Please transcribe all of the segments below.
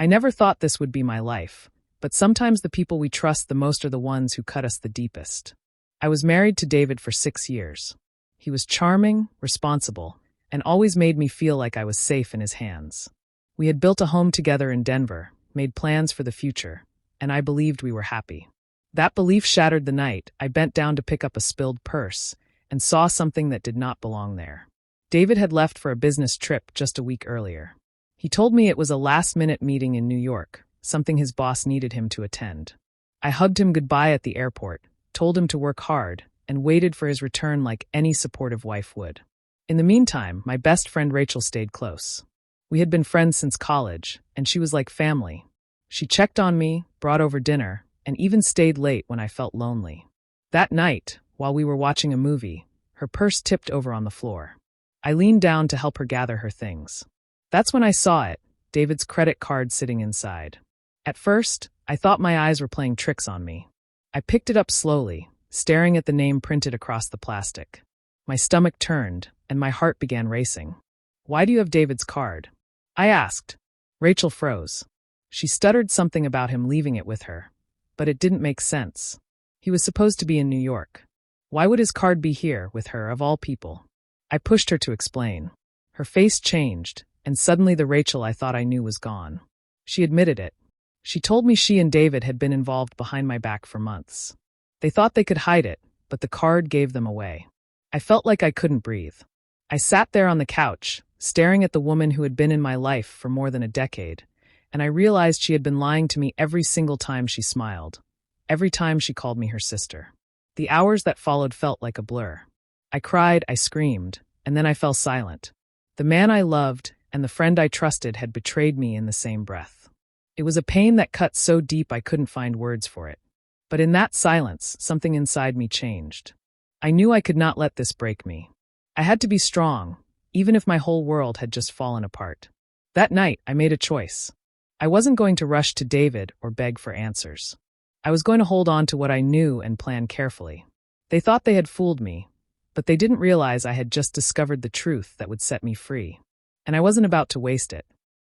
I never thought this would be my life, but sometimes the people we trust the most are the ones who cut us the deepest. I was married to David for 6 years. He was charming, responsible, and always made me feel like I was safe in his hands. We had built a home together in Denver, made plans for the future, and I believed we were happy. That belief shattered the night I bent down to pick up a spilled purse and saw something that did not belong there. David had left for a business trip just a week earlier. He told me it was a last-minute meeting in New York, something his boss needed him to attend. I hugged him goodbye at the airport, told him to work hard, and waited for his return like any supportive wife would. In the meantime, my best friend Rachel stayed close. We had been friends since college, and she was like family. She checked on me, brought over dinner, and even stayed late when I felt lonely. That night, while we were watching a movie, her purse tipped over on the floor. I leaned down to help her gather her things. That's when I saw it, David's credit card sitting inside. At first, I thought my eyes were playing tricks on me. I picked it up slowly, staring at the name printed across the plastic. My stomach turned, and my heart began racing. "Why do you have David's card?" I asked. Rachel froze. She stuttered something about him leaving it with her, but it didn't make sense. He was supposed to be in New York. Why would his card be here, with her, of all people? I pushed her to explain. Her face changed, and suddenly the Rachel I thought I knew was gone. She admitted it. She told me she and David had been involved behind my back for months. They thought they could hide it, but the card gave them away. I felt like I couldn't breathe. I sat there on the couch, staring at the woman who had been in my life for more than a decade, and I realized she had been lying to me every single time she smiled, every time she called me her sister. The hours that followed felt like a blur. I cried, I screamed, and then I fell silent. The man I loved and the friend I trusted had betrayed me in the same breath. It was a pain that cut so deep I couldn't find words for it. But in that silence, something inside me changed. I knew I could not let this break me. I had to be strong, even if my whole world had just fallen apart. That night, I made a choice. I wasn't going to rush to David or beg for answers. I was going to hold on to what I knew and plan carefully. They thought they had fooled me, but they didn't realize I had just discovered the truth that would set me free. And I wasn't about to waste it.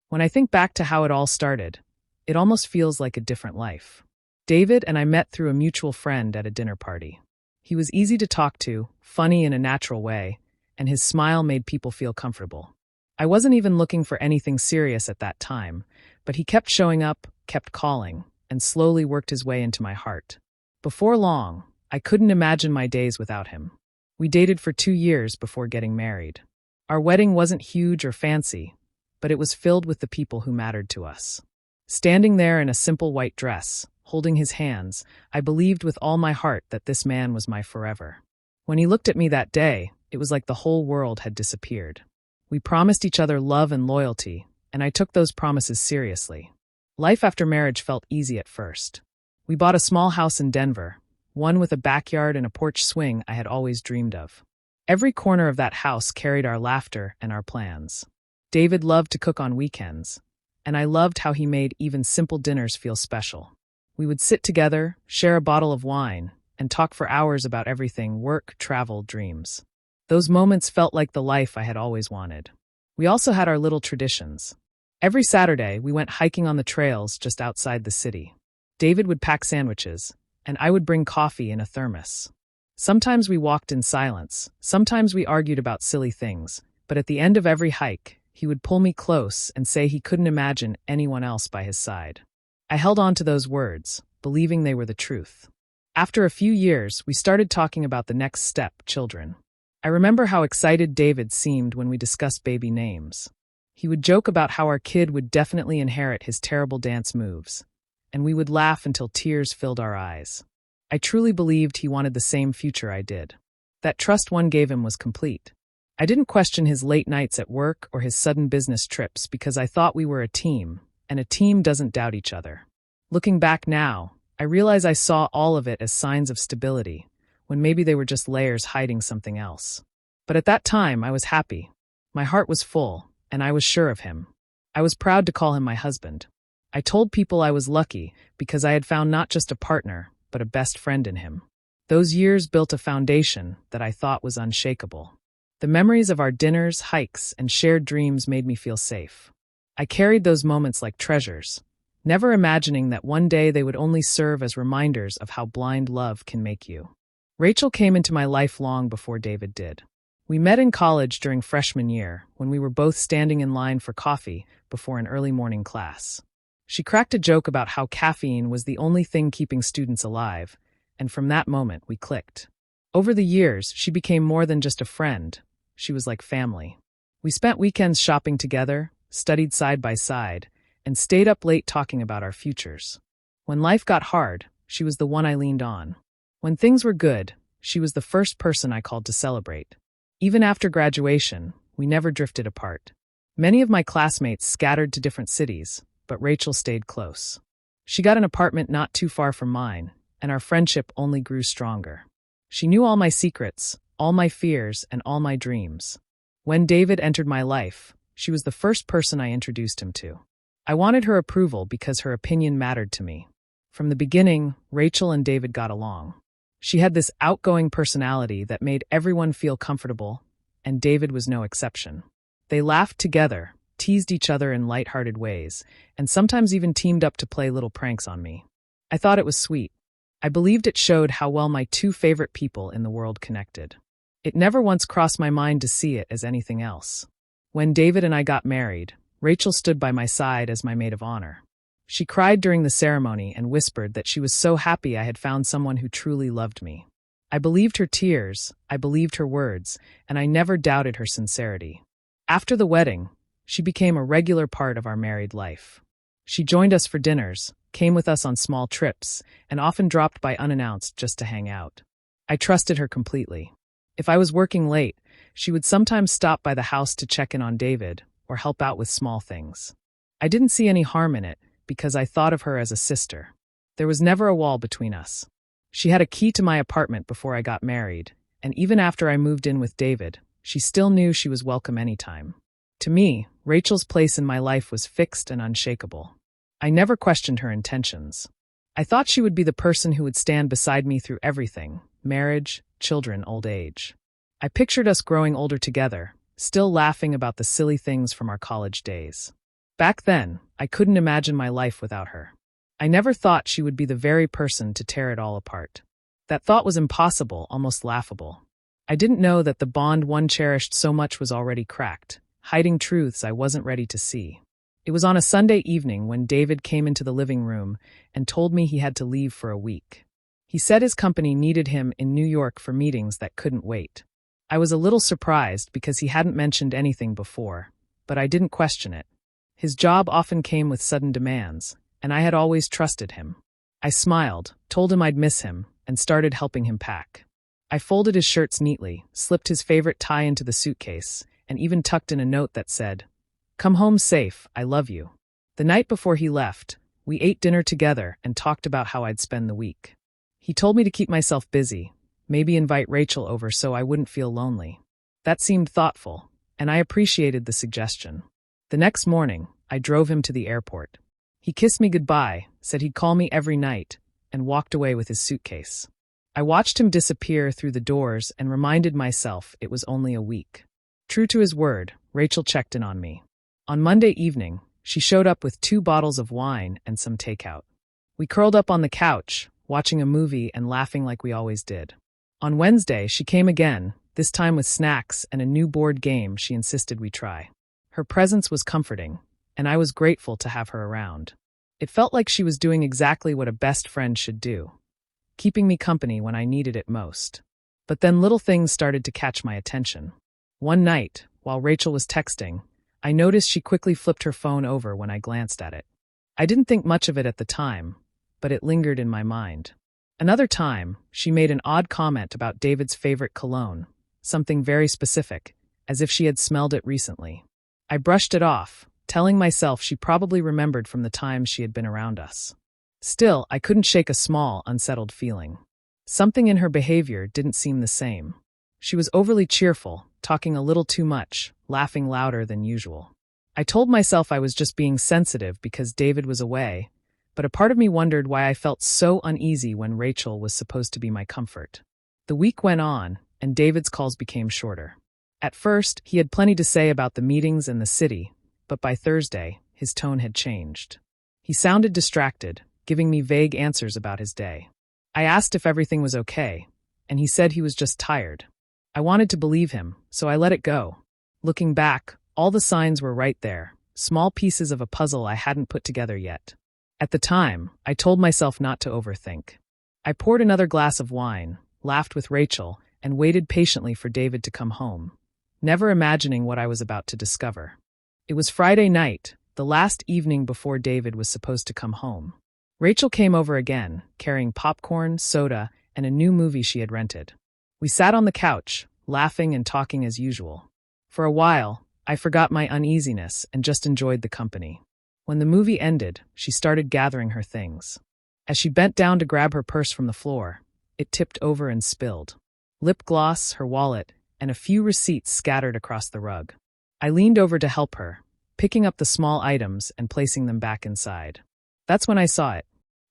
When I think back to how it all started, it almost feels like a different life. David and I met through a mutual friend at a dinner party. He was easy to talk to, funny in a natural way, and his smile made people feel comfortable. I wasn't even looking for anything serious at that time, but he kept showing up, kept calling, and slowly worked his way into my heart. Before long, I couldn't imagine my days without him. We dated for 2 years before getting married. Our wedding wasn't huge or fancy, but it was filled with the people who mattered to us. Standing there in a simple white dress, holding his hands, I believed with all my heart that this man was my forever. When he looked at me that day, it was like the whole world had disappeared. We promised each other love and loyalty, and I took those promises seriously. Life after marriage felt easy at first. We bought a small house in Denver, one with a backyard and a porch swing I had always dreamed of. Every corner of that house carried our laughter and our plans. David loved to cook on weekends, and I loved how he made even simple dinners feel special. We would sit together, share a bottle of wine, and talk for hours about everything: work, travel, dreams. Those moments felt like the life I had always wanted. We also had our little traditions. Every Saturday, we went hiking on the trails just outside the city. David would pack sandwiches, and I would bring coffee in a thermos. Sometimes we walked in silence, sometimes we argued about silly things, but at the end of every hike, he would pull me close and say he couldn't imagine anyone else by his side. I held on to those words, believing they were the truth. After a few years, we started talking about the next step: children. I remember how excited David seemed when we discussed baby names. He would joke about how our kid would definitely inherit his terrible dance moves, and we would laugh until tears filled our eyes. I truly believed he wanted the same future I did. That trust one gave him was complete. I didn't question his late nights at work or his sudden business trips because I thought we were a team, and a team doesn't doubt each other. Looking back now, I realize I saw all of it as signs of stability, when maybe they were just layers hiding something else. But at that time, I was happy. My heart was full, and I was sure of him. I was proud to call him my husband. I told people I was lucky because I had found not just a partner, but a best friend in him. Those years built a foundation that I thought was unshakable. The memories of our dinners, hikes, and shared dreams made me feel safe. I carried those moments like treasures, never imagining that one day they would only serve as reminders of how blind love can make you. Rachel came into my life long before David did. We met in college during freshman year when we were both standing in line for coffee before an early morning class. She cracked a joke about how caffeine was the only thing keeping students alive, and from that moment we clicked. Over the years, she became more than just a friend. She was like family. We spent weekends shopping together, studied side by side, and stayed up late talking about our futures. When life got hard, she was the one I leaned on. When things were good, she was the first person I called to celebrate. Even after graduation, we never drifted apart. Many of my classmates scattered to different cities, but Rachel stayed close. She got an apartment not too far from mine, and our friendship only grew stronger. She knew all my secrets, all my fears, and all my dreams. When David entered my life, she was the first person I introduced him to. I wanted her approval because her opinion mattered to me. From the beginning, Rachel and David got along. She had this outgoing personality that made everyone feel comfortable, and David was no exception. They laughed together, teased each other in lighthearted ways, and sometimes even teamed up to play little pranks on me. I thought it was sweet. I believed it showed how well my two favorite people in the world connected. It never once crossed my mind to see it as anything else. When David and I got married, Rachel stood by my side as my maid of honor. She cried during the ceremony and whispered that she was so happy I had found someone who truly loved me. I believed her tears, I believed her words, and I never doubted her sincerity. After the wedding, she became a regular part of our married life. She joined us for dinners, came with us on small trips, and often dropped by unannounced just to hang out. I trusted her completely. If I was working late, she would sometimes stop by the house to check in on David or help out with small things. I didn't see any harm in it because I thought of her as a sister. There was never a wall between us. She had a key to my apartment before I got married, and even after I moved in with David, she still knew she was welcome anytime. To me, Rachel's place in my life was fixed and unshakable. I never questioned her intentions. I thought she would be the person who would stand beside me through everything: marriage, children, old age. I pictured us growing older together, still laughing about the silly things from our college days. Back then, I couldn't imagine my life without her. I never thought she would be the very person to tear it all apart. That thought was impossible, almost laughable. I didn't know that the bond one cherished so much was already cracked, hiding truths I wasn't ready to see. It was on a Sunday evening when David came into the living room and told me he had to leave for a week. He said his company needed him in New York for meetings that couldn't wait. I was a little surprised because he hadn't mentioned anything before, but I didn't question it. His job often came with sudden demands, and I had always trusted him. I smiled, told him I'd miss him, and started helping him pack. I folded his shirts neatly, slipped his favorite tie into the suitcase, and even tucked in a note that said, "Come home safe, I love you." The night before he left, we ate dinner together and talked about how I'd spend the week. He told me to keep myself busy, maybe invite Rachel over so I wouldn't feel lonely. That seemed thoughtful, and I appreciated the suggestion. The next morning, I drove him to the airport. He kissed me goodbye, said he'd call me every night, and walked away with his suitcase. I watched him disappear through the doors and reminded myself it was only a week. True to his word, Rachel checked in on me. On Monday evening, she showed up with 2 bottles of wine and some takeout. We curled up on the couch, watching a movie and laughing like we always did. On Wednesday, she came again, this time with snacks and a new board game she insisted we try. Her presence was comforting, and I was grateful to have her around. It felt like she was doing exactly what a best friend should do, keeping me company when I needed it most. But then little things started to catch my attention. One night, while Rachel was texting, I noticed she quickly flipped her phone over when I glanced at it. I didn't think much of it at the time, but it lingered in my mind. Another time, she made an odd comment about David's favorite cologne, something very specific, as if she had smelled it recently. I brushed it off, telling myself she probably remembered from the times she had been around us. Still, I couldn't shake a small, unsettled feeling. Something in her behavior didn't seem the same. She was overly cheerful, talking a little too much, laughing louder than usual. I told myself I was just being sensitive because David was away, but a part of me wondered why I felt so uneasy when Rachel was supposed to be my comfort. The week went on, and David's calls became shorter. At first, he had plenty to say about the meetings and the city, but by Thursday, his tone had changed. He sounded distracted, giving me vague answers about his day. I asked if everything was okay, and he said he was just tired. I wanted to believe him, so I let it go. Looking back, all the signs were right there, small pieces of a puzzle I hadn't put together yet. At the time, I told myself not to overthink. I poured another glass of wine, laughed with Rachel, and waited patiently for David to come home, never imagining what I was about to discover. It was Friday night, the last evening before David was supposed to come home. Rachel came over again, carrying popcorn, soda, and a new movie she had rented. We sat on the couch, laughing and talking as usual. For a while, I forgot my uneasiness and just enjoyed the company. When the movie ended, she started gathering her things. As she bent down to grab her purse from the floor, it tipped over and spilled. Lip gloss, her wallet, and a few receipts scattered across the rug. I leaned over to help her, picking up the small items and placing them back inside. That's when I saw it.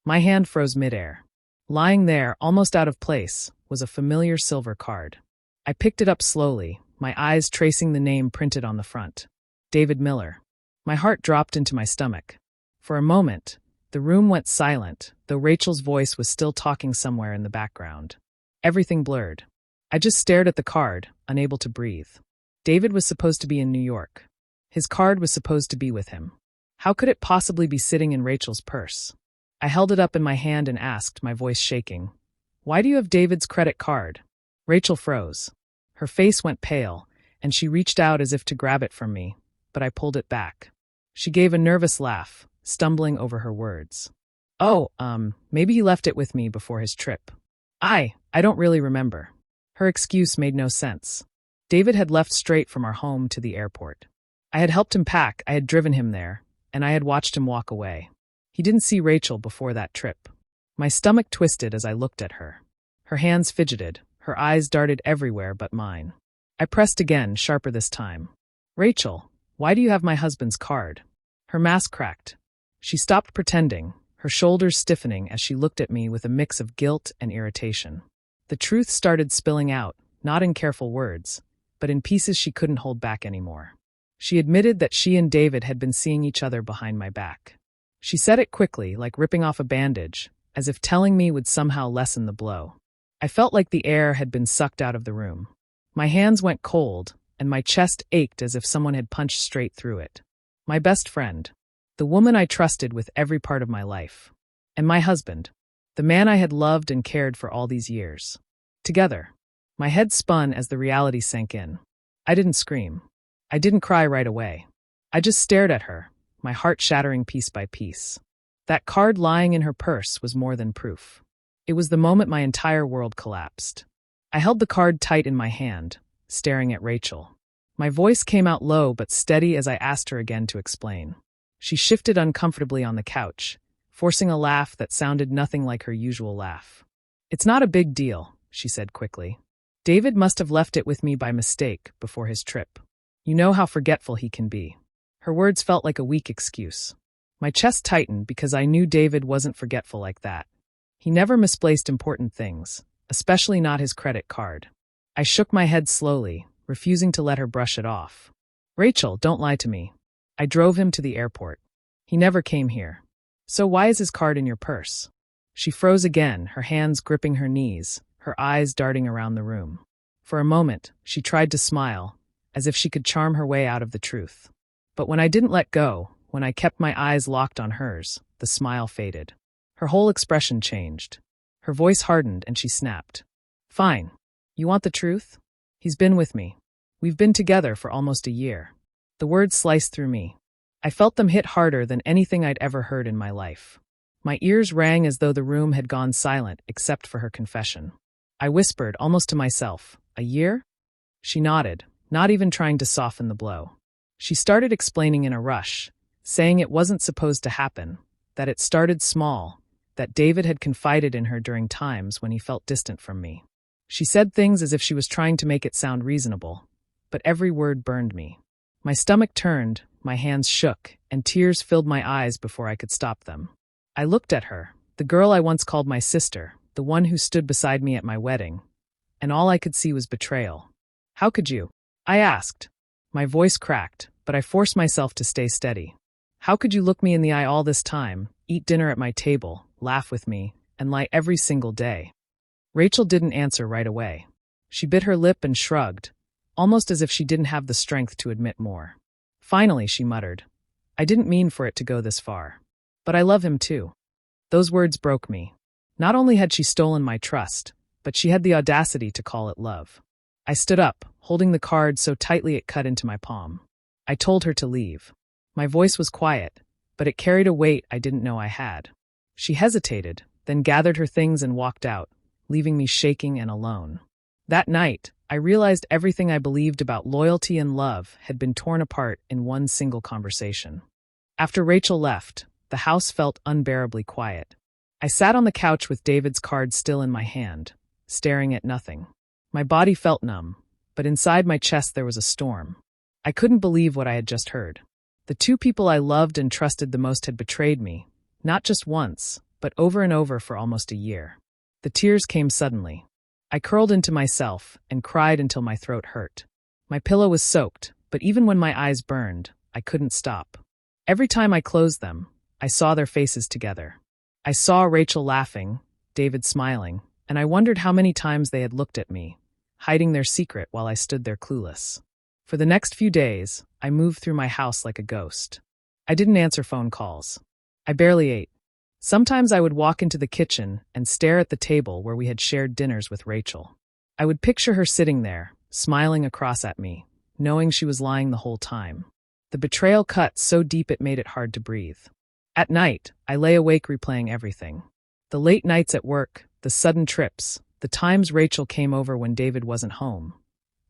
My hand froze midair. Lying there, almost out of place, was a familiar silver card. I picked it up slowly, my eyes tracing the name printed on the front. David Miller. My heart dropped into my stomach. For a moment, the room went silent, though Rachel's voice was still talking somewhere in the background. Everything blurred. I just stared at the card, unable to breathe. David was supposed to be in New York. His card was supposed to be with him. How could it possibly be sitting in Rachel's purse? I held it up in my hand and asked, my voice shaking, "Why do you have David's credit card?" Rachel froze. Her face went pale, and she reached out as if to grab it from me, but I pulled it back. She gave a nervous laugh, stumbling over her words. Maybe he left it with me before his trip. I don't really remember." Her excuse made no sense. David had left straight from our home to the airport. I had helped him pack, I had driven him there, and I had watched him walk away. He didn't see Rachel before that trip. My stomach twisted as I looked at her. Her hands fidgeted, her eyes darted everywhere but mine. I pressed again, sharper this time. "Rachel, why do you have my husband's card?" Her mask cracked. She stopped pretending, her shoulders stiffening as she looked at me with a mix of guilt and irritation. The truth started spilling out, not in careful words, but in pieces she couldn't hold back anymore. She admitted that she and David had been seeing each other behind my back. She said it quickly, like ripping off a bandage, as if telling me would somehow lessen the blow. I felt like the air had been sucked out of the room. My hands went cold, and my chest ached as if someone had punched straight through it. My best friend, the woman I trusted with every part of my life, and my husband, the man I had loved and cared for all these years. Together. My head spun as the reality sank in. I didn't scream. I didn't cry right away. I just stared at her, my heart shattering piece by piece. That card lying in her purse was more than proof. It was the moment my entire world collapsed. I held the card tight in my hand, staring at Rachel. My voice came out low but steady as I asked her again to explain. She shifted uncomfortably on the couch, forcing a laugh that sounded nothing like her usual laugh. "It's not a big deal," she said quickly. "David must have left it with me by mistake before his trip. You know how forgetful he can be." Her words felt like a weak excuse. My chest tightened because I knew David wasn't forgetful like that. He never misplaced important things, especially not his credit card. I shook my head slowly, refusing to let her brush it off. "Rachel, don't lie to me. I drove him to the airport. He never came here. So why is his card in your purse?" She froze again, her hands gripping her knees, her eyes darting around the room. For a moment, she tried to smile, as if she could charm her way out of the truth. But when I didn't let go, when I kept my eyes locked on hers, the smile faded. Her whole expression changed. Her voice hardened and she snapped. "Fine. You want the truth? He's been with me. We've been together for almost a year." The words sliced through me. I felt them hit harder than anything I'd ever heard in my life. My ears rang as though the room had gone silent except for her confession. I whispered, almost to myself, "A year?" She nodded, not even trying to soften the blow. She started explaining in a rush, saying it wasn't supposed to happen, that it started small, that David had confided in her during times when he felt distant from me. She said things as if she was trying to make it sound reasonable, but every word burned me. My stomach turned, my hands shook, and tears filled my eyes before I could stop them. I looked at her, the girl I once called my sister, the one who stood beside me at my wedding, and all I could see was betrayal. "How could you?" I asked. My voice cracked, but I forced myself to stay steady. How could you look me in the eye all this time, eat dinner at my table, laugh with me, and lie every single day?" Rachel didn't answer right away. She bit her lip and shrugged, almost as if she didn't have the strength to admit more. Finally, she muttered, "I didn't mean for it to go this far. But I love him too." Those words broke me. Not only had she stolen my trust, but she had the audacity to call it love. I stood up, holding the card so tightly it cut into my palm. I told her to leave. My voice was quiet, but it carried a weight I didn't know I had. She hesitated, then gathered her things and walked out, leaving me shaking and alone. That night, I realized everything I believed about loyalty and love had been torn apart in one single conversation. After Rachel left, the house felt unbearably quiet. I sat on the couch with David's card still in my hand, staring at nothing. My body felt numb, but inside my chest there was a storm. I couldn't believe what I had just heard. The two people I loved and trusted the most had betrayed me, not just once, but over and over for almost a year. The tears came suddenly. I curled into myself and cried until my throat hurt. My pillow was soaked, but even when my eyes burned, I couldn't stop. Every time I closed them, I saw their faces together. I saw Rachel laughing, David smiling, and I wondered how many times they had looked at me, hiding their secret while I stood there clueless. For the next few days, I moved through my house like a ghost. I didn't answer phone calls. I barely ate. Sometimes I would walk into the kitchen and stare at the table where we had shared dinners with Rachel. I would picture her sitting there, smiling across at me, knowing she was lying the whole time. The betrayal cut so deep it made it hard to breathe. At night, I lay awake replaying everything. The late nights at work, the sudden trips, the times Rachel came over when David wasn't home.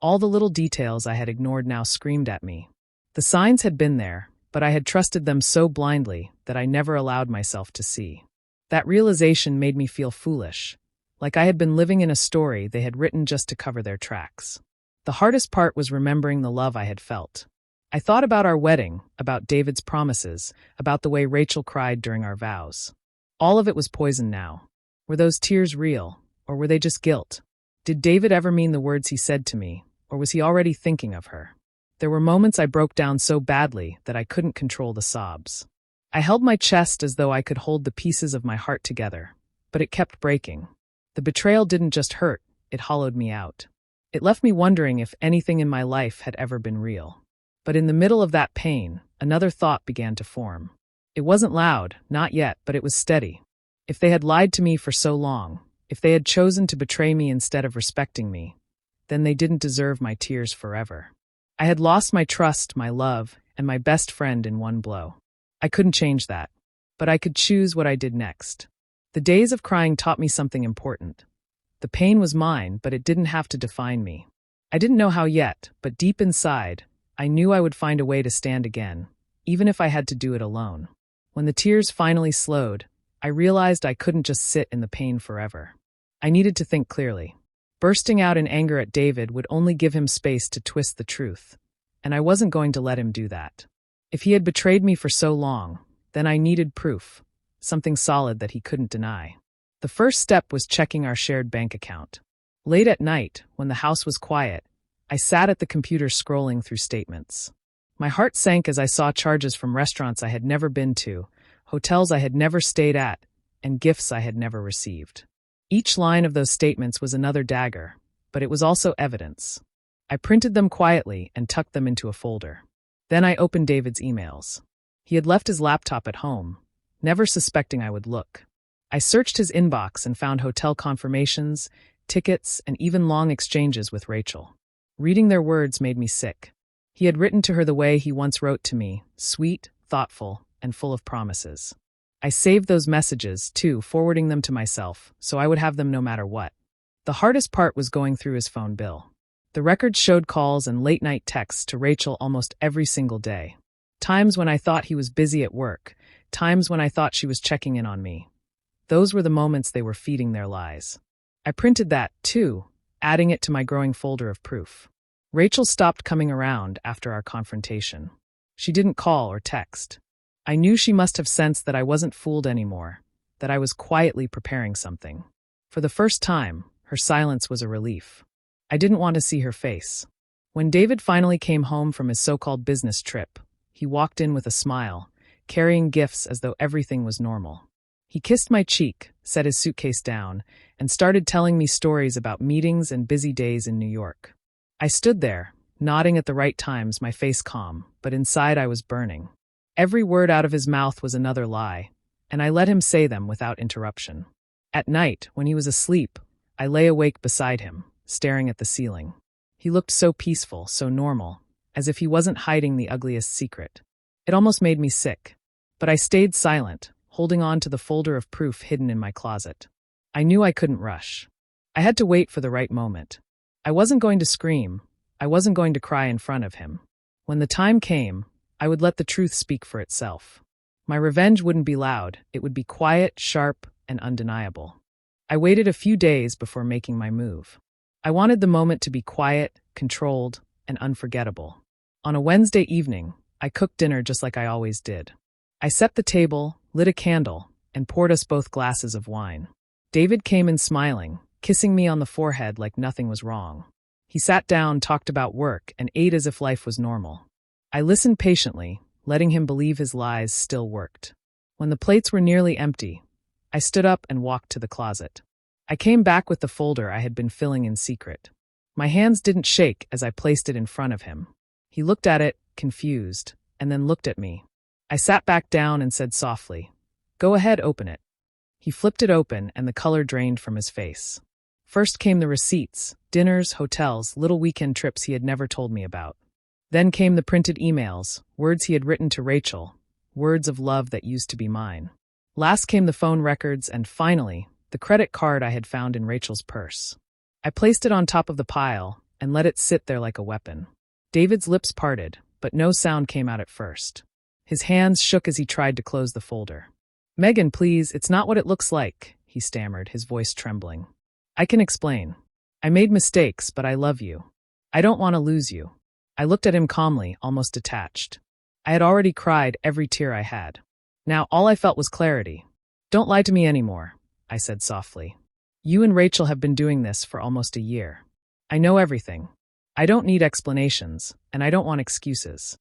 All the little details I had ignored now screamed at me. The signs had been there, but I had trusted them so blindly that I never allowed myself to see. That realization made me feel foolish, like I had been living in a story they had written just to cover their tracks. The hardest part was remembering the love I had felt. I thought about our wedding, about David's promises, about the way Rachel cried during our vows. All of it was poison now. Were those tears real, or were they just guilt? Did David ever mean the words he said to me, or was he already thinking of her? There were moments I broke down so badly that I couldn't control the sobs. I held my chest as though I could hold the pieces of my heart together, but it kept breaking. The betrayal didn't just hurt, it hollowed me out. It left me wondering if anything in my life had ever been real. But in the middle of that pain, another thought began to form. It wasn't loud, not yet, but it was steady. If they had lied to me for so long, if they had chosen to betray me instead of respecting me, then they didn't deserve my tears forever. I had lost my trust, my love, and my best friend in one blow. I couldn't change that, but I could choose what I did next. The days of crying taught me something important. The pain was mine, but it didn't have to define me. I didn't know how yet, but deep inside, I knew I would find a way to stand again, even if I had to do it alone. When the tears finally slowed, I realized I couldn't just sit in the pain forever. I needed to think clearly. Bursting out in anger at David would only give him space to twist the truth, and I wasn't going to let him do that. If he had betrayed me for so long, then I needed proof, something solid that he couldn't deny. The first step was checking our shared bank account. Late at night, when the house was quiet, I sat at the computer scrolling through statements. My heart sank as I saw charges from restaurants I had never been to, hotels I had never stayed at, and gifts I had never received. Each line of those statements was another dagger, but it was also evidence. I printed them quietly and tucked them into a folder. Then I opened David's emails. He had left his laptop at home, never suspecting I would look. I searched his inbox and found hotel confirmations, tickets, and even long exchanges with Rachel. Reading their words made me sick. He had written to her the way he once wrote to me, sweet, thoughtful, and full of promises. I saved those messages, too, forwarding them to myself, so I would have them no matter what. The hardest part was going through his phone bill. The records showed calls and late-night texts to Rachel almost every single day. Times when I thought he was busy at work, times when I thought she was checking in on me. Those were the moments they were feeding their lies. I printed that, too, adding it to my growing folder of proof. Rachel stopped coming around after our confrontation. She didn't call or text. I knew she must have sensed that I wasn't fooled anymore, that I was quietly preparing something. For the first time, her silence was a relief. I didn't want to see her face. When David finally came home from his so-called business trip, he walked in with a smile, carrying gifts as though everything was normal. He kissed my cheek, set his suitcase down, and started telling me stories about meetings and busy days in New York. I stood there, nodding at the right times, my face calm, but inside I was burning. Every word out of his mouth was another lie, and I let him say them without interruption. At night, when he was asleep, I lay awake beside him, staring at the ceiling. He looked so peaceful, so normal, as if he wasn't hiding the ugliest secret. It almost made me sick. But I stayed silent, holding on to the folder of proof hidden in my closet. I knew I couldn't rush. I had to wait for the right moment. I wasn't going to scream. I wasn't going to cry in front of him. When the time came, I would let the truth speak for itself. My revenge wouldn't be loud. It would be quiet, sharp, and undeniable. I waited a few days before making my move. I wanted the moment to be quiet, controlled, and unforgettable. On a Wednesday evening, I cooked dinner just like I always did. I set the table, lit a candle, and poured us both glasses of wine. David came in smiling, kissing me on the forehead like nothing was wrong. He sat down, talked about work, and ate as if life was normal. I listened patiently, letting him believe his lies still worked. When the plates were nearly empty, I stood up and walked to the closet. I came back with the folder I had been filling in secret. My hands didn't shake as I placed it in front of him. He looked at it, confused, and then looked at me. I sat back down and said softly, "Go ahead, open it." He flipped it open and the color drained from his face. First came the receipts, dinners, hotels, little weekend trips he had never told me about. Then came the printed emails, words he had written to Rachel, words of love that used to be mine. Last came the phone records and finally, the credit card I had found in Rachel's purse. I placed it on top of the pile and let it sit there like a weapon. David's lips parted, but no sound came out at first. His hands shook as he tried to close the folder. "Megan, please, it's not what it looks like," he stammered, his voice trembling. "I can explain. I made mistakes, but I love you. I don't want to lose you." I looked at him calmly, almost detached. I had already cried every tear I had. Now all I felt was clarity. "Don't lie to me anymore," I said softly. "You and Rachel have been doing this for almost a year. I know everything. I don't need explanations, and I don't want excuses."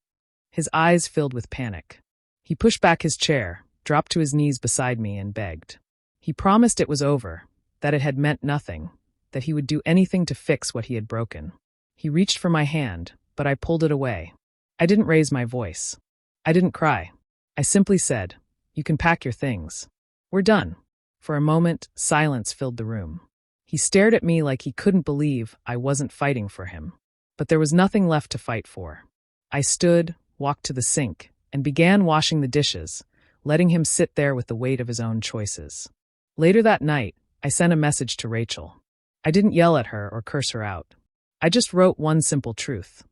His eyes filled with panic. He pushed back his chair, dropped to his knees beside me, and begged. He promised it was over, that it had meant nothing, that he would do anything to fix what he had broken. He reached for my hand, but I pulled it away. I didn't raise my voice. I didn't cry. I simply said, "You can pack your things. We're done." For a moment, silence filled the room. He stared at me like he couldn't believe I wasn't fighting for him. But there was nothing left to fight for. I stood, walked to the sink, and began washing the dishes, letting him sit there with the weight of his own choices. Later that night, I sent a message to Rachel. I didn't yell at her or curse her out. I just wrote one simple truth.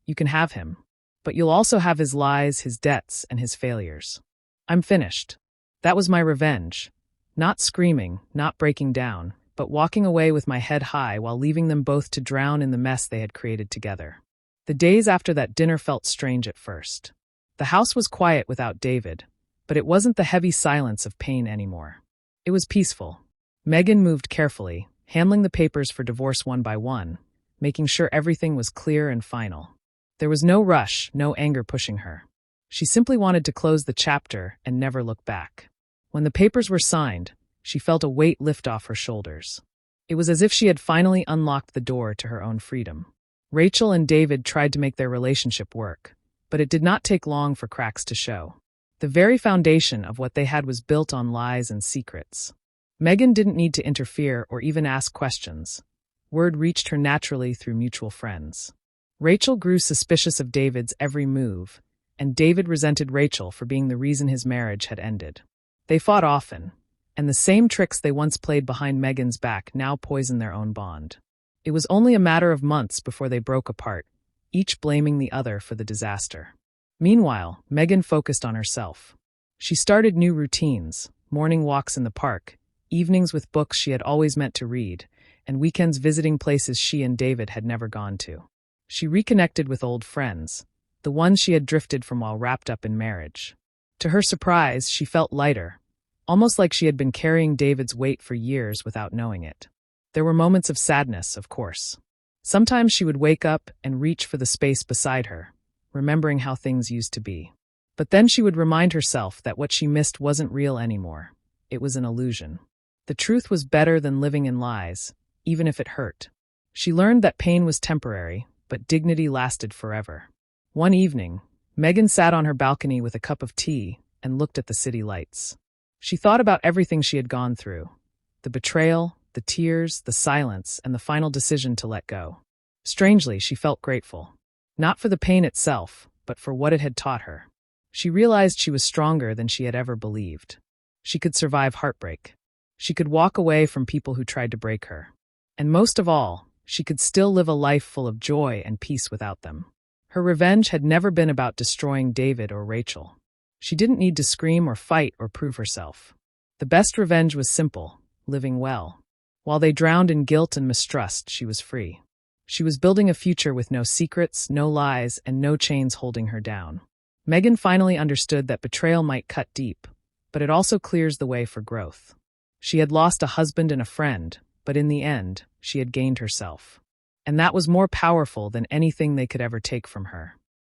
You can have him, but you'll also have his lies, his debts, and his failures. I'm finished. That was my revenge. Not screaming, not breaking down, but walking away with my head high while leaving them both to drown in the mess they had created together. The days after that dinner felt strange at first. The house was quiet without David, but it wasn't the heavy silence of pain anymore. It was peaceful. Megan moved carefully, handling the papers for divorce one by one, making sure everything was clear and final. There was no rush, no anger pushing her. She simply wanted to close the chapter and never look back. When the papers were signed, she felt a weight lift off her shoulders. It was as if she had finally unlocked the door to her own freedom. Rachel and David tried to make their relationship work, but it did not take long for cracks to show. The very foundation of what they had was built on lies and secrets. Megan didn't need to interfere or even ask questions. Word reached her naturally through mutual friends. Rachel grew suspicious of David's every move, and David resented Rachel for being the reason his marriage had ended. They fought often, and the same tricks they once played behind Megan's back now poisoned their own bond. It was only a matter of months before they broke apart, each blaming the other for the disaster. Meanwhile, Megan focused on herself. She started new routines, morning walks in the park, evenings with books she had always meant to read, and weekends visiting places she and David had never gone to. She reconnected with old friends, the ones she had drifted from while wrapped up in marriage. To her surprise, she felt lighter, almost like she had been carrying David's weight for years without knowing it. There were moments of sadness, of course. Sometimes she would wake up and reach for the space beside her, remembering how things used to be. But then she would remind herself that what she missed wasn't real anymore. It was an illusion. The truth was better than living in lies, even if it hurt. She learned that pain was temporary, but dignity lasted forever. One evening, Megan sat on her balcony with a cup of tea and looked at the city lights. She thought about everything she had gone through: the betrayal, the tears, the silence, and the final decision to let go. Strangely, she felt grateful. Not for the pain itself, but for what it had taught her. She realized she was stronger than she had ever believed. She could survive heartbreak. She could walk away from people who tried to break her. And most of all, she could still live a life full of joy and peace without them. Her revenge had never been about destroying David or Rachel. She didn't need to scream or fight or prove herself. The best revenge was simple: living well. While they drowned in guilt and mistrust, she was free. She was building a future with no secrets, no lies, and no chains holding her down. Megan finally understood that betrayal might cut deep, but it also clears the way for growth. She had lost a husband and a friend, but in the end, she had gained herself. And that was more powerful than anything they could ever take from her.